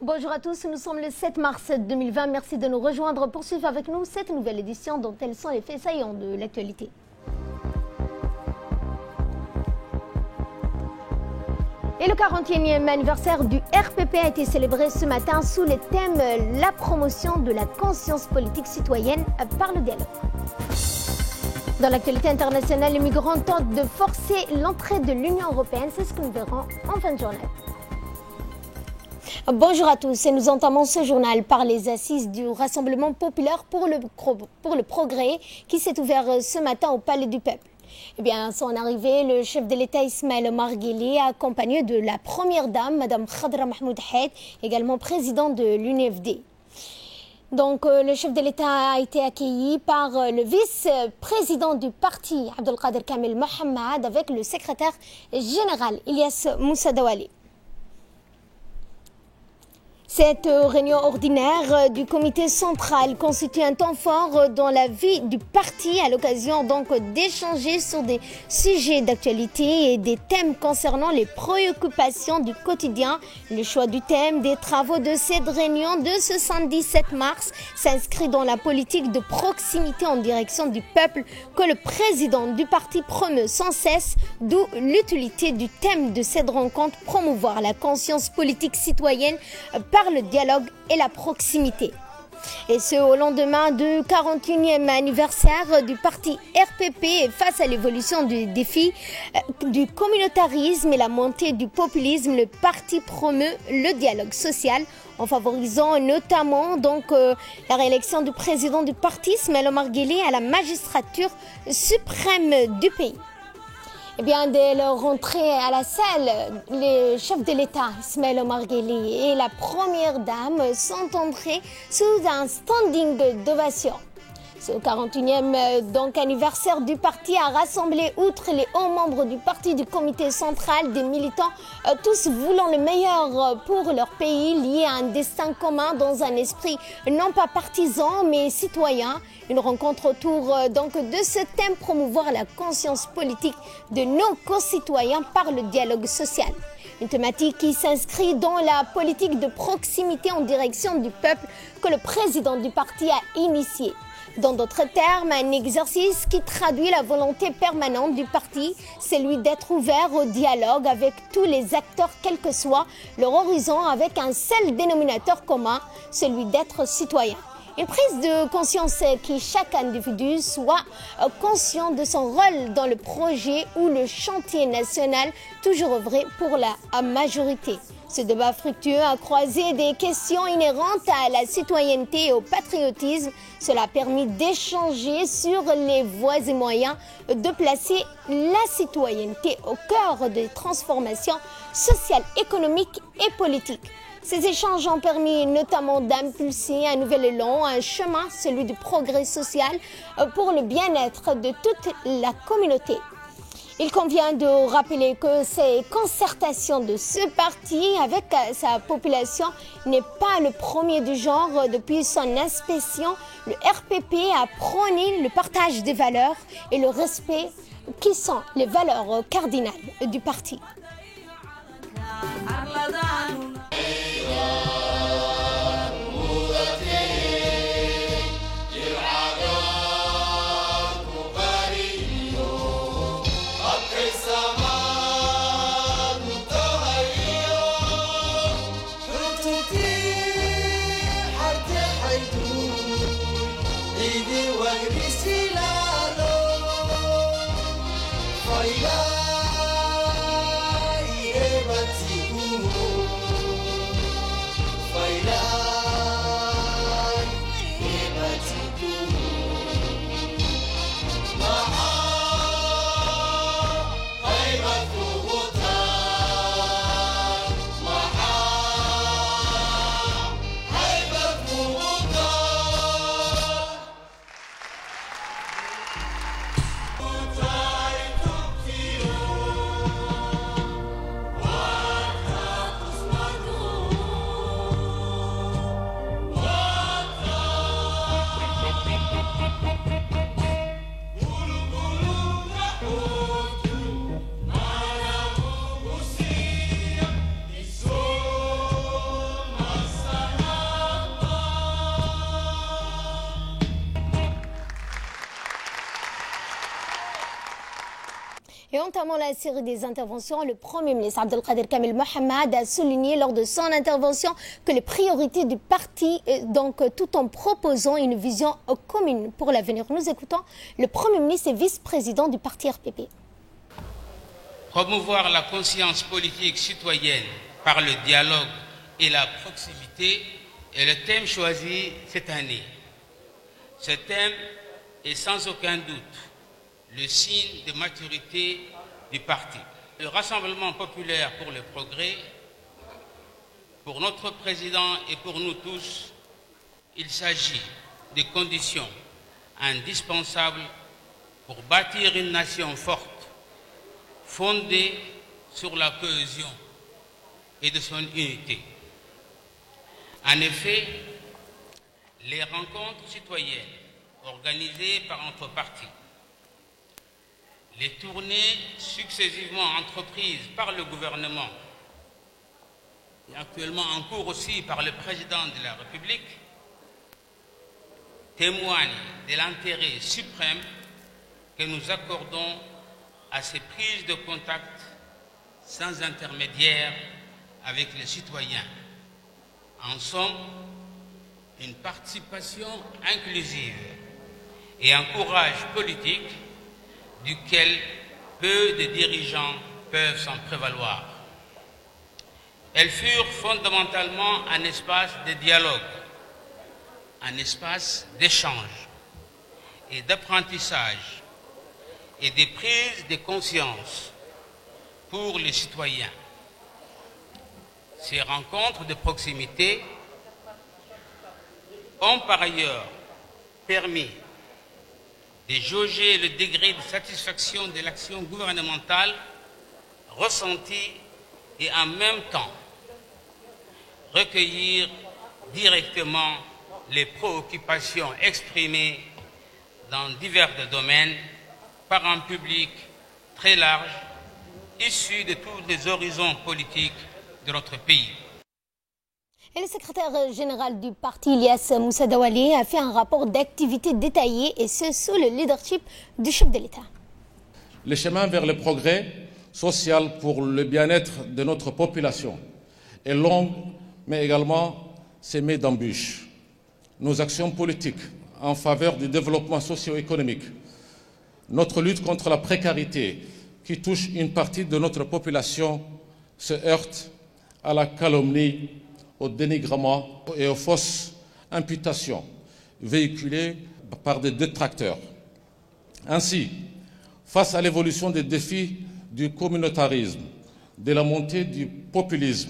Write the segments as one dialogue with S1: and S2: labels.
S1: Bonjour à tous, nous sommes le 7 mars 2020. Merci de nous rejoindre pour suivre avec nous cette nouvelle édition dont tels sont les faits saillants de l'actualité. Et le 41e anniversaire du RPP a été célébré ce matin sous le thème « La promotion de la conscience politique citoyenne par le dialogue ». Dans l'actualité internationale, les migrants tentent de forcer l'entrée de l'Union européenne. C'est ce que nous verrons en fin de journée. Bonjour à tous et nous entamons ce journal par les assises du Rassemblement populaire pour le progrès qui s'est ouvert ce matin au Palais du Peuple. Eh bien, à son arrivée, le chef de l'État Ismaël Omar Guelleh, accompagné de la première dame, Madame Khadra Mahmoud Haid, également présidente de l'UNFD. Donc, le chef de l'État a été accueilli par le vice-président du parti, Abdelkader Kamel Mohamed, avec le secrétaire général, Ilyas Moussa Dawali. Cette réunion ordinaire du comité central constitue un temps fort dans la vie du parti à l'occasion donc d'échanger sur des sujets d'actualité et des thèmes concernant les préoccupations du quotidien. Le choix du thème des travaux de cette réunion de ce samedi 7 mars s'inscrit dans la politique de proximité en direction du peuple que le président du parti promeut sans cesse, d'où l'utilité du thème de cette rencontre, promouvoir la conscience politique citoyenne par le dialogue et la proximité. Et ce au lendemain du 41e anniversaire du parti RPP et face à l'évolution du défi du communautarisme et la montée du populisme, le parti promeut le dialogue social en favorisant notamment la réélection du président du parti, Ismaël Omar Guelleh, à la magistrature suprême du pays. Eh bien, dès leur rentrée à la salle, le chef de l'État, Ismaël Omar Guelleh, et la première dame sont entrés sous un standing d'ovation. Ce 41e anniversaire du parti a rassemblé, outre les hauts membres du parti, du comité central, des militants, tous voulant le meilleur pour leur pays, liés à un destin commun dans un esprit non pas partisan mais citoyen. Une rencontre autour de ce thème, promouvoir la conscience politique de nos concitoyens par le dialogue social. Une thématique qui s'inscrit dans la politique de proximité en direction du peuple que le président du parti a initiée. Dans d'autres termes, un exercice qui traduit la volonté permanente du parti, celui d'être ouvert au dialogue avec tous les acteurs, quel que soit leur horizon, avec un seul dénominateur commun, celui d'être citoyen. Une prise de conscience qui chaque individu soit conscient de son rôle dans le projet ou le chantier national, toujours œuvré pour la majorité. Ce débat fructueux a croisé des questions inhérentes à la citoyenneté et au patriotisme. Cela a permis d'échanger sur les voies et moyens de placer la citoyenneté au cœur des transformations sociales, économiques et politiques. Ces échanges ont permis notamment d'impulser un nouvel élan, un chemin, celui du progrès social pour le bien-être de toute la communauté. Il convient de rappeler que ces concertations de ce parti avec sa population n'est pas le premier du genre. Depuis son inspection, le RPP a prôné le partage des valeurs et le respect qui sont les valeurs cardinales du parti.
S2: Oh, yeah.
S1: entamant la série des interventions, le Premier ministre Abdelkader Kamel Mohamed a souligné lors de son intervention que les priorités du parti, tout en proposant une vision commune pour l'avenir. Nous écoutons le Premier ministre et vice-président du parti RPP.
S2: Promouvoir la conscience politique citoyenne par le dialogue et la proximité est le thème choisi cette année. Ce thème est sans aucun doute le signe de maturité du parti. Le Rassemblement populaire pour le progrès, pour notre président et pour nous tous, il s'agit des conditions indispensables pour bâtir une nation forte, fondée sur la cohésion et de son unité. En effet, les rencontres citoyennes organisées par notre parti, les tournées successivement entreprises par le gouvernement et actuellement en cours aussi par le président de la République témoignent de l'intérêt suprême que nous accordons à ces prises de contact sans intermédiaire avec les citoyens. En somme, une participation inclusive et un courage politique duquel peu de dirigeants peuvent s'en prévaloir. Elles furent fondamentalement un espace de dialogue, un espace d'échange et d'apprentissage et de prise de conscience pour les citoyens. Ces rencontres de proximité ont par ailleurs permis de jauger le degré de satisfaction de l'action gouvernementale ressentie et en même temps recueillir directement les préoccupations exprimées dans divers domaines par un public très large, issu de tous les horizons politiques de notre pays.
S1: Et le secrétaire général du parti, Ilyas Moussa Dawali, a fait un rapport d'activité détaillé, et ce sous le leadership du chef de l'État.
S3: Le chemin vers le progrès social pour le bien-être de notre population est long, mais également semé d'embûches. Nos actions politiques en faveur du développement socio-économique, notre lutte contre la précarité qui touche une partie de notre population se heurtent à la calomnie, au dénigrement et aux fausses imputations véhiculées par des détracteurs. Ainsi, face à l'évolution des défis du communautarisme, de la montée du populisme,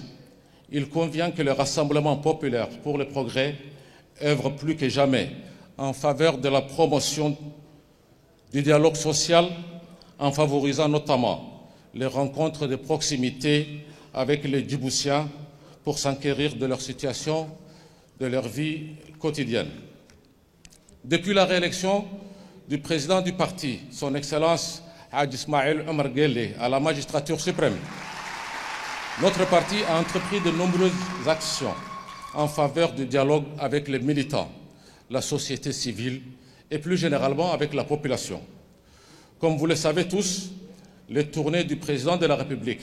S3: il convient que le Rassemblement populaire pour le progrès œuvre plus que jamais en faveur de la promotion du dialogue social, en favorisant notamment les rencontres de proximité avec les Djiboutiens pour s'enquérir de leur situation, de leur vie quotidienne. Depuis la réélection du président du parti, son Excellence Hadj Ismaïl Omar Guelleh, à la magistrature suprême, notre parti a entrepris de nombreuses actions en faveur du dialogue avec les militants, la société civile et plus généralement avec la population. Comme vous le savez tous, les tournées du président de la République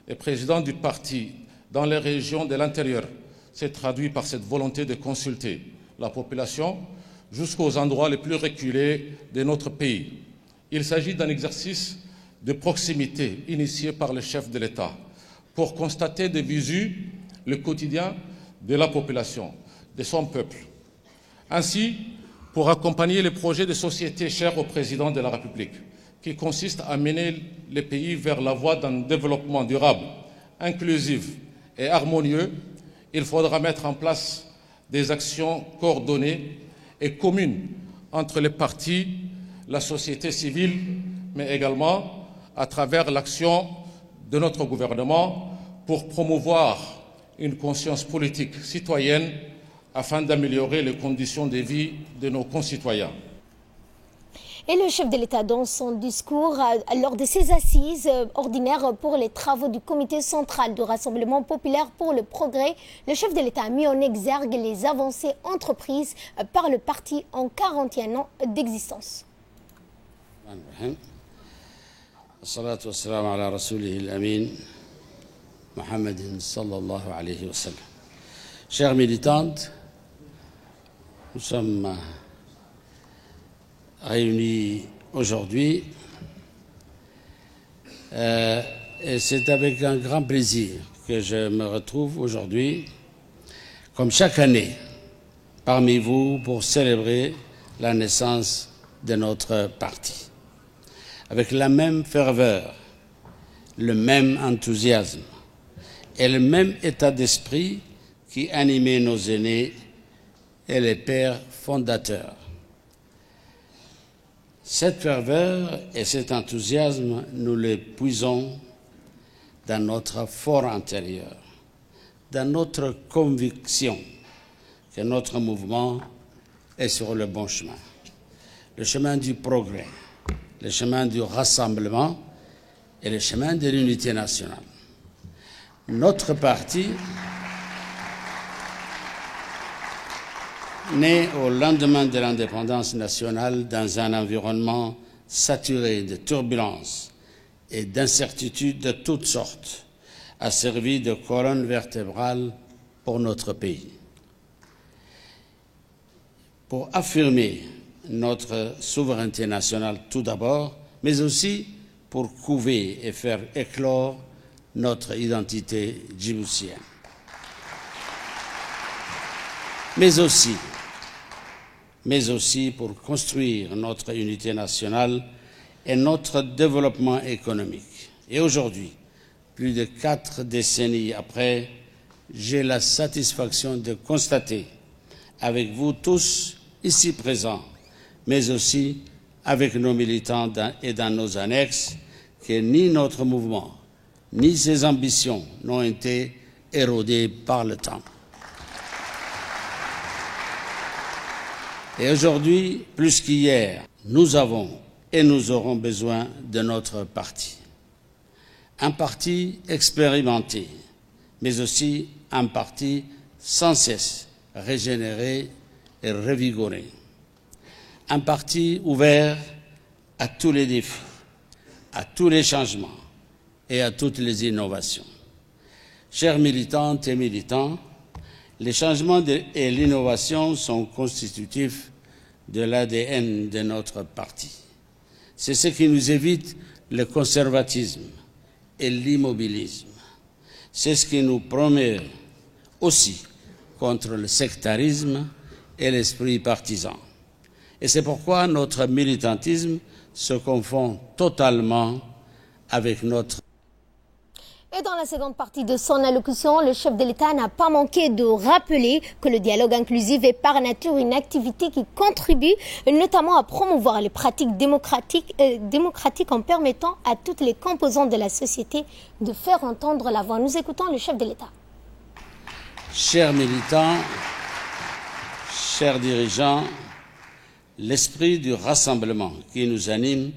S3: et président du parti dans les régions de l'intérieur s'est traduit par cette volonté de consulter la population jusqu'aux endroits les plus reculés de notre pays. Il s'agit d'un exercice de proximité initié par le chef de l'État pour constater de visu le quotidien de la population, de son peuple. Ainsi, pour accompagner les projets de société chers au président de la République, qui consiste à mener le pays vers la voie d'un développement durable, inclusif et harmonieux, il faudra mettre en place des actions coordonnées et communes entre les partis, la société civile, mais également à travers l'action de notre gouvernement pour promouvoir une conscience politique citoyenne afin d'améliorer les conditions de vie de nos concitoyens.
S1: Et le chef de l'État, dans son discours lors de ses assises ordinaires pour les travaux du comité central du Rassemblement populaire pour le progrès, le chef de l'État a mis en exergue les avancées entreprises par le parti en 41 ans d'existence.
S4: والصلاة والسلام على رسوله الأمين محمد صلى الله عليه وسلم. Chères militantes, nous sommes réunis aujourd'hui et c'est avec un grand plaisir que je me retrouve aujourd'hui, comme chaque année, parmi vous pour célébrer la naissance de notre parti. Avec la même ferveur, le même enthousiasme et le même état d'esprit qui animait nos aînés et les pères fondateurs. Cette ferveur et cet enthousiasme, nous les puisons dans notre fort intérieur, dans notre conviction que notre mouvement est sur le bon chemin, le chemin du progrès, le chemin du rassemblement et le chemin de l'unité nationale. Notre parti, né au lendemain de l'indépendance nationale dans un environnement saturé de turbulences et d'incertitudes de toutes sortes, a servi de colonne vertébrale pour notre pays. Pour affirmer notre souveraineté nationale tout d'abord, mais aussi pour couver et faire éclore notre identité djiboutienne. Mais aussi pour construire notre unité nationale et notre développement économique. Et aujourd'hui, plus de 4 décennies après, j'ai la satisfaction de constater avec vous tous ici présents, mais aussi avec nos militants et dans nos annexes, que ni notre mouvement, ni ses ambitions n'ont été érodées par le temps. Et aujourd'hui, plus qu'hier, nous avons et nous aurons besoin de notre parti. Un parti expérimenté, mais aussi un parti sans cesse régénéré et revigoré. Un parti ouvert à tous les défis, à tous les changements et à toutes les innovations. Chers militantes et militants, les changements et l'innovation sont constitutifs de l'ADN de notre parti. C'est ce qui nous évite le conservatisme et l'immobilisme. C'est ce qui nous promet aussi contre le sectarisme et l'esprit partisan. Et c'est pourquoi notre militantisme se confond totalement avec notre...
S1: Et dans la seconde partie de son allocution, le chef de l'État n'a pas manqué de rappeler que le dialogue inclusif est par nature une activité qui contribue notamment à promouvoir les pratiques démocratiques en permettant à toutes les composantes de la société de faire entendre la voix. Nous écoutons le chef de l'État.
S4: Chers militants, chers dirigeants, l'esprit du rassemblement qui nous anime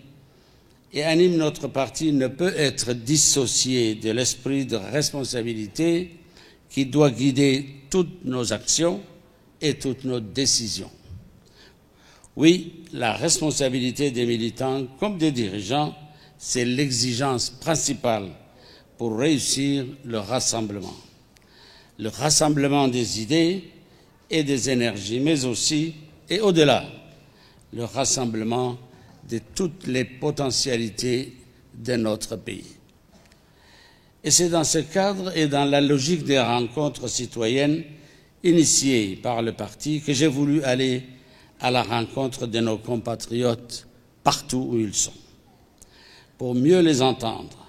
S4: et anime notre parti ne peut être dissocié de l'esprit de responsabilité qui doit guider toutes nos actions et toutes nos décisions. Oui, la responsabilité des militants comme des dirigeants, c'est l'exigence principale pour réussir le rassemblement. Le rassemblement des idées et des énergies, mais aussi, et au-delà, le rassemblement de toutes les potentialités de notre pays. Et c'est dans ce cadre et dans la logique des rencontres citoyennes initiées par le parti que j'ai voulu aller à la rencontre de nos compatriotes partout où ils sont, pour mieux les entendre,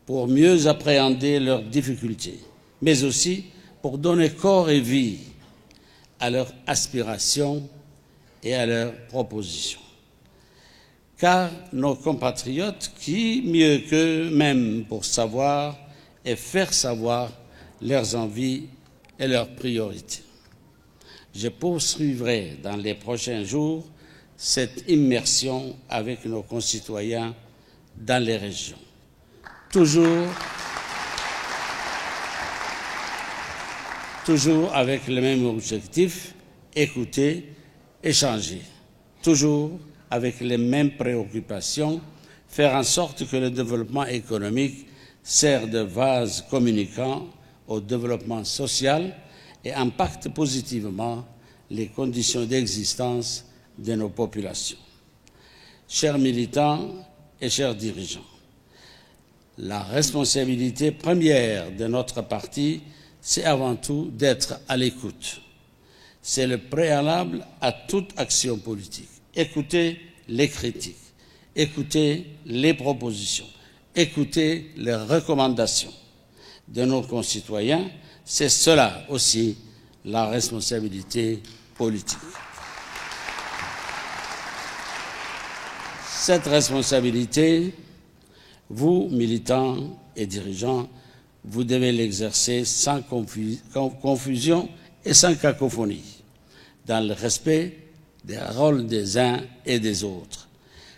S4: pour mieux appréhender leurs difficultés, mais aussi pour donner corps et vie à leurs aspirations et à leurs propositions. Car nos compatriotes, qui mieux qu'eux-mêmes pour savoir et faire savoir leurs envies et leurs priorités. Je poursuivrai dans les prochains jours cette immersion avec nos concitoyens dans les régions. Toujours avec le même objectif, écouter, échanger. Toujours avec les mêmes préoccupations, faire en sorte que le développement économique sert de vase communicant au développement social et impacte positivement les conditions d'existence de nos populations. Chers militants et chers dirigeants, la responsabilité première de notre parti, c'est avant tout d'être à l'écoute. C'est le préalable à toute action politique. Écoutez les critiques, écoutez les propositions, écoutez les recommandations de nos concitoyens. C'est cela aussi la responsabilité politique. Cette responsabilité, vous, militants et dirigeants, vous devez l'exercer sans confusion et sans cacophonie, dans le respect des rôles des uns et des autres.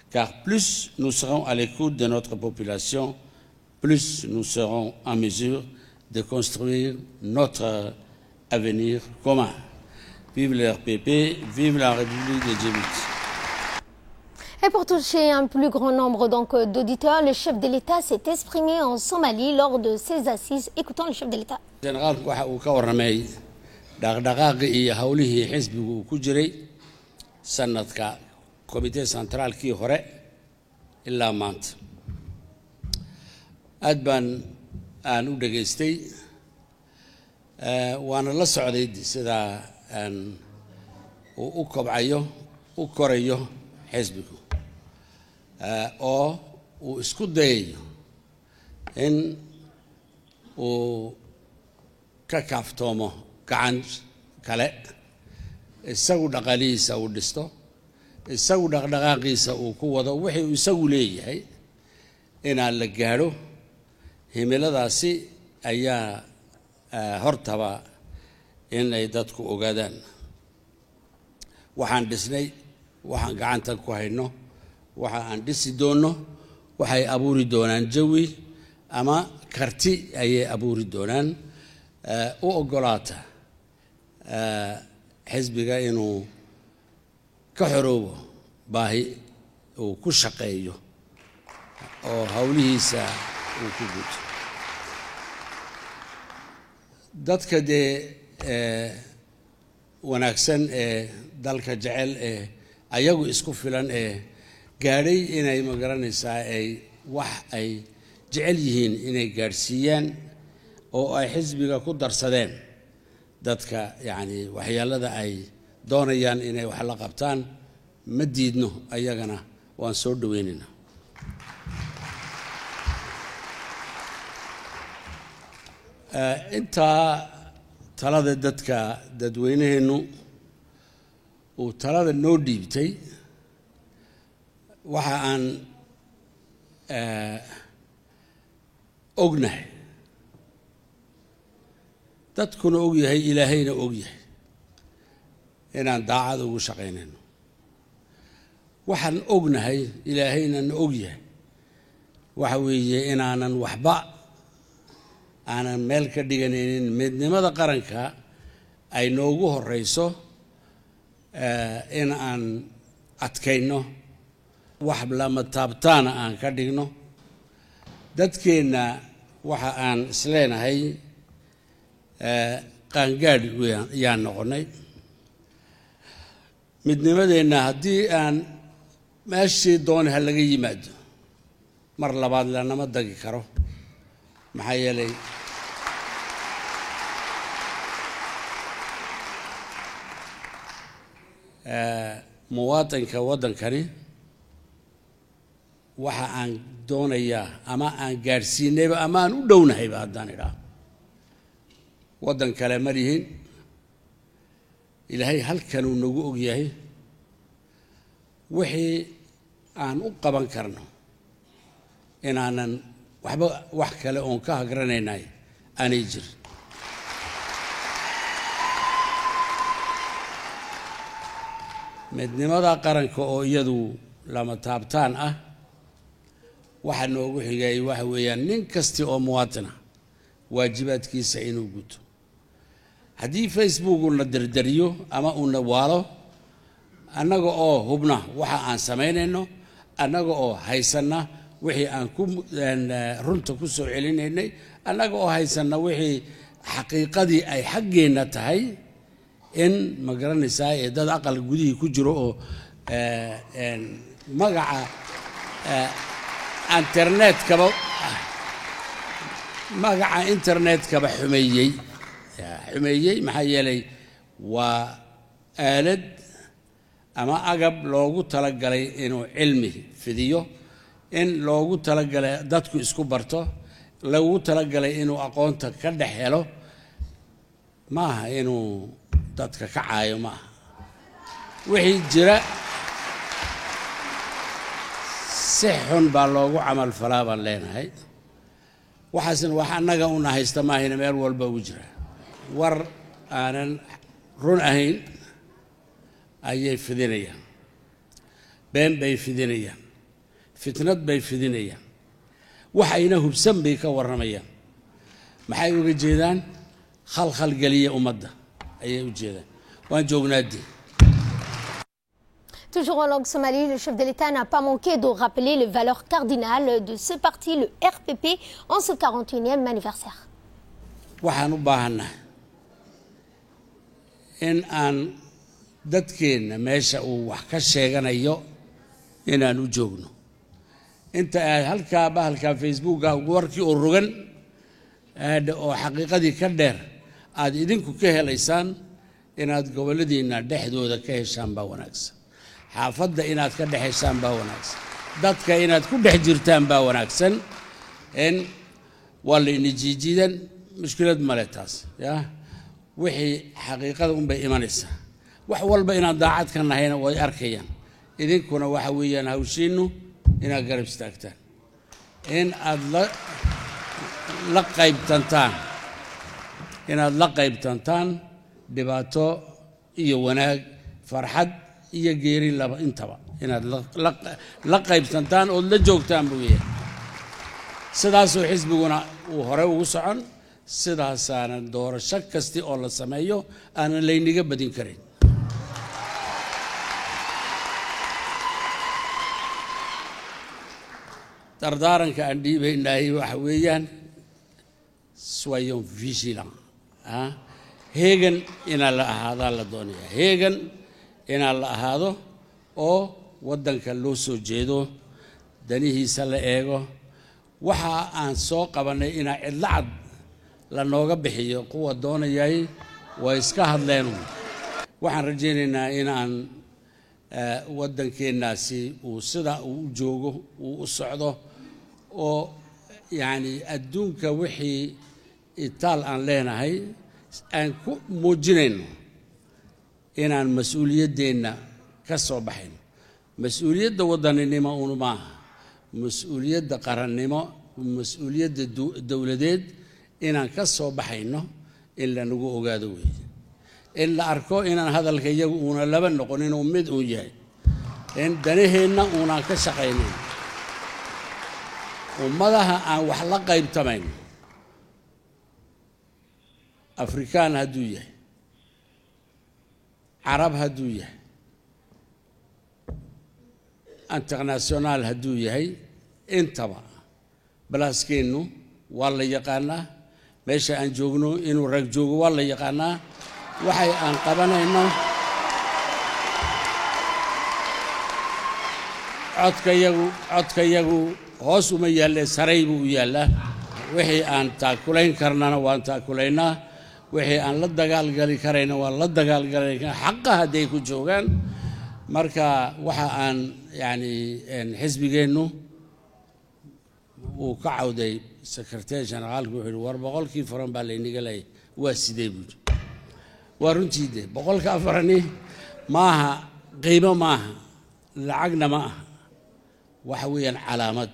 S4: Car plus nous serons à l'écoute de notre population, plus nous serons en mesure de construire notre avenir commun. Vive le RPP, vive la République de Djibouti.
S1: Et pour toucher un plus grand nombre d'auditeurs, le chef de l'État s'est exprimé en Somalie lors de ses assises. Écoutons le chef de l'État.
S4: Général waxa uu ka warramay dhaqdhaqaaqii iyo hawlihii xisbigu ku jiray sanadka comité centraalkii hore ilaa maanta. Aad baan aan u dhageystay waana la socday sida uu u kobcayo u korayo xisbigu oo uu isku dayayo in uu ka kaaftoomo gacan kale isagu dhaqaalihiisa uu dhisto isagu dhaqdhaqaaqiisa uu ku wado wixii uu isagu leeyahay inaan la gaadho himiladaasi ayaa hortaba in ay dadku ogaadaan waxaan dhisnay waxaan gacanta ku hayno waxa aan dhisi doonno waxay abuuri doonaan jawi ama karti ayay abuuri doonaan u oggolaata xisbiga inuu ka xoroobo baahi uu ku shaqeeyo oo hawlihiisa uu ku guto dadka dee wanaagsan ee dalka jecel ee ayagu isku filan ee gaadhay inay magaranaysaa ay wax ay jecel yihiin inay gaadhsiiyaan oo ay xisbiga ku darsadeen dadka yacni waxyaalada ay doonayaan inay wax la qabtaan ma diidno ayagana waan soo dhaweynaynaa intaa talada dadka dadweynaheennu uu talada noo dhiibtay waxa aan ognahay dadkuna og yahay ilaahayna og yahay inaan daacad ugu shaqaynayno waxaan ognahay ilaahayna na og yahay waxa weeye inaanan waxba aanan meel ka dhiganaynin midnimada qaranka ay noogu horeyso in aan adkayno wax lama taabtaana aan ka dhigno dadkeenna waxa aan isleenahay qaangaadh yaan noqonnay midnimadeenna haddii aan meeshii doonaha laga yimaado mar labaad lanama dagi karo maxaa yeelay muwaatinka waddankani waxa aan doonayaa ama aan gaadhsiinayba ama aan u dhownahayba haddaan idhaah waddan kale ma lihin ilaahay halkanuu nagu og yahay wixii aan u qaban karno inaanan waxba wax kale oon ka hagranaynay aanay jirin midnimada qaranka oo iyadu lama taabtaan ah waxa noogu xigay waxa weeyaan nin kasta oo muwaadin ah waajibaadkiisa inuu guto haddii Facebook uu na dardariyo ama uu na waalo annaga oo hubna waxa aan samaynayno annaga oo haysana wixii aan ku runta ku soo celinaynay annaga oo haysanna wixii xaqiiqadii ay xaggeena tahay in ma garanaysaa ee dad aqal gudihii ku jiro oo magaca internetkaba xumeeyey maxaa yeelay waa aalad ama agab loogu talagalay inuu cilmi fidiyo in loogu talagalay dadku isku barto loogu talagalay inuu aqoonta ka dhex helo maaha inuu dadka ka caayo maaha wixii jira si xun baa loogu camal falaa baan leenahay waxaasna wax annaga una haysta maahayna meel walba ugu jira war aanan run ahayn ayay fidinayaan been bay fidinayaan fitnad bay fidinayaan waxayna hubsan bay ka warramayaan maxay uga jeedaan khalkhal geliya ummadda ayay u jeedaan waan joognaadii.
S1: Toujours en langue somalie, le chef de l'État n'a pas manqué de rappeler les valeurs cardinales de ce parti, le RPP, en ce 41e anniversaire.
S4: waxaan u baahannahay in aan dadkeenna meesha uu wax ka sheeganayo inaan u joogno inta aad halkaa bahalka facebooka warkii oo rogan oo xaqiiqadii ka dheer aad idinku ka helaysaan inaad goboladiina dhexdooda ka heshaan baa wanaagsan xaafadda inaad ka dhexeshaan baa wanaagsan dadka inaad ku dhex jirtaan baa wanaagsan in waa la inijiijidan mushkilad male taas ya wixii xaqiiqada un bay imanaysaa wax walba inaad daacad ka nahayna way arkayaan idinkuna waxa weeyaan hawshiinnu inaad garab istaagtaan in aad la qaybtantaan dhibaato iyo wanaag farxad iyo geeri laba intaba inaad la qaybtantaan oo la joogtaan buu yahay sidaasoo xisbiguna uu hore ugu socon sidaasaana doorasho kasti oo la sameeyo aanan layniga badin karin dardaaranka aan dhiibaynahay waxa weeyaan soyons vigilants heegan inaan la ahaadaa la doonayaa heegan inaan la ahaado oo waddanka loo soo jeedo danihiisa la eego waxa aan soo qabanay inaa cidla cad la nooga bixiyo kuwa doonayay way iska hadleen waxaan rajaynaynaa inaan waddankeennaasi uu sida uu u joogo uu u socdo oo yacni adduunka wixii itaal aan leenahay aan ku muujinayno inaan mas-uuliyaddeenna ka soo baxayno mas-uuliyadda waddaninimo un maaha mas-uuliyadda qarannimo mas-uuliyadda dowladeed inaan ka soo baxayno in lanagu ogaado weeye in la arko inaan hadalka iyagu uuna laba noqon inuu mid uun yahay in danaheenna uunaan ka shaqaynayn ummadaha aan wax la qaybtamayn afrikaan hadduu yahay carab hadduu yahay international hadduu yahay intaba balaaskeennu waa la yaqaanaa meesha aan joogno inuu rag joogo waa la yaqaanaa waxay aan qabanayno codkayagu hoos uma yaalle saray buu u yaallaa wixii aan taakulayn karnana waan taakulaynaa wixii aan la dagaalgali karayna waan la dagaalgalayna xaqa hadday ku joogaan marka waxa aan yani xisbigeennu uu ka cawday secretary generaalku wuxuu yidhi war boqolkii furan baa laynaga leeyay waa sidee buuri waa runtii de boqolka afarani maaha qiimo maaha lacagna ma aha waxa weeyaan calaamad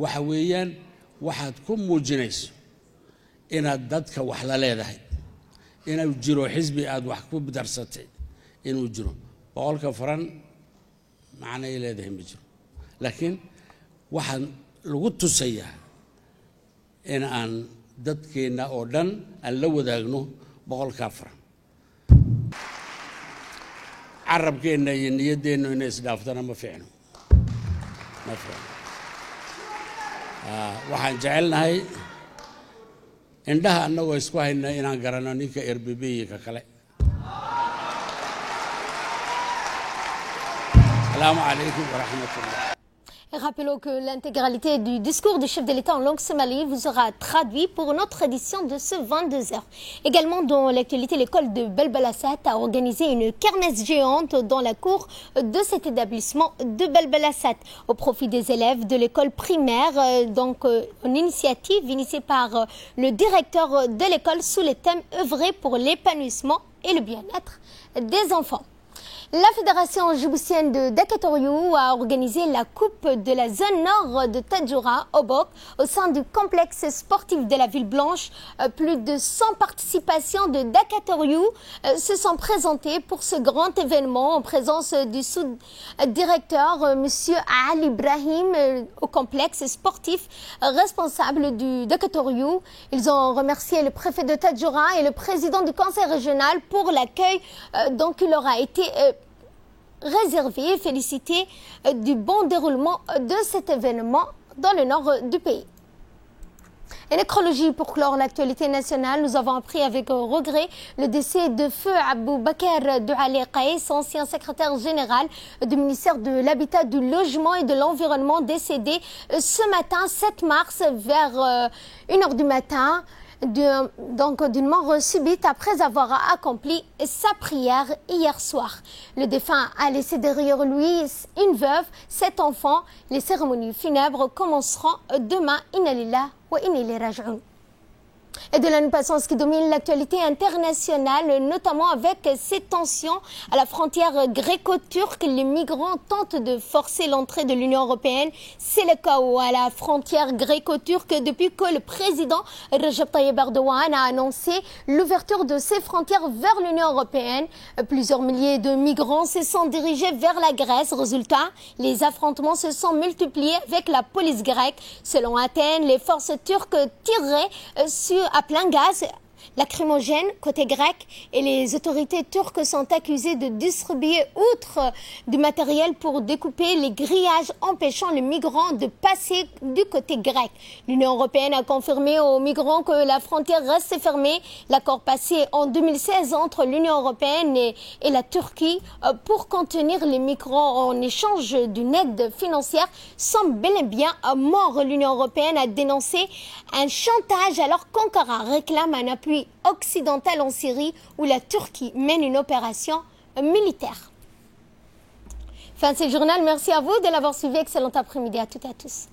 S4: waxa weeyaan waxaad ku muujinayso inaad dadka wax la leedahay inuu jiro xisbi aad wax ku darsatay inuu jiro boqolka furan macna ay leedahay ma jiro laakiin waxaan lagu tusayaa in aan dadkeenna oo dhan aan la wadaagno boqolka furan carabkeenna iyo niyaddeennu inay isdhaaftana ma fiicno waxaan jecelnahay indhaha annagoo isku hayna inaan garanno ninka RBB ka kale. Assalamu alaykum wa rahmatullah.
S1: Rappelons que l'intégralité du discours du chef de l'État en langue somalie vous sera traduit pour notre édition de ce 22h. Également dans l'actualité, l'école de Belbelassat a organisé une kermesse géante dans la cour de cet établissement de Belbelassat au profit des élèves de l'école primaire, une initiative initiée par le directeur de l'école sous le thème « œuvrer pour l'épanouissement et le bien-être des enfants ». La fédération djiboutienne de Dakatoriou a organisé la coupe de la zone nord de Tadjoura, Obok, au sein du complexe sportif de la Ville Blanche. Plus de 100 participations de Dakatoriou se sont présentées pour ce grand événement en présence du sous-directeur, M. Ali Ibrahim, au complexe sportif responsable du Dakatoriou. Ils ont remercié le préfet de Tadjoura et le président du conseil régional pour l'accueil qui leur a été réservé et félicité du bon déroulement de cet événement dans le nord du pays. Et nécrologie pour clore l'actualité nationale, nous avons appris avec regret le décès de Feu Abou Bakr Douali Qaïs, ancien secrétaire général du ministère de l'Habitat, du Logement et de l'Environnement, décédé ce matin 7 mars vers 1h du matin. D'une mort subite après avoir accompli sa prière hier soir. Le défunt a laissé derrière lui une veuve, 7 enfants. Les cérémonies funèbres commenceront demain. Inna lillahi wa inna ilayhi raji'un. Et de là, nous passons à ce qui domine l'actualité internationale, notamment avec ces tensions à la frontière gréco-turque. Les migrants tentent de forcer l'entrée de l'Union européenne. C'est le chaos à la frontière gréco-turque depuis que le président Recep Tayyip Erdogan a annoncé l'ouverture de ses frontières vers l'Union européenne. Plusieurs milliers de migrants se sont dirigés vers la Grèce. Résultat, les affrontements se sont multipliés avec la police grecque. Selon Athènes, les forces turques tireraient à plein gaz lacrymogène côté grec et les autorités turques sont accusées de distribuer outre du matériel pour découper les grillages empêchant les migrants de passer du côté grec. L'Union européenne a confirmé aux migrants que la frontière reste fermée. L'accord passé en 2016 entre l'Union européenne et la Turquie pour contenir les migrants en échange d'une aide financière semble bel et bien mort. L'Union européenne a dénoncé un chantage alors qu'Ankara réclame un appui occidentale en Syrie où la Turquie mène une opération militaire. Fin de ce journal, merci à vous de l'avoir suivi. Excellent après-midi à toutes et à tous.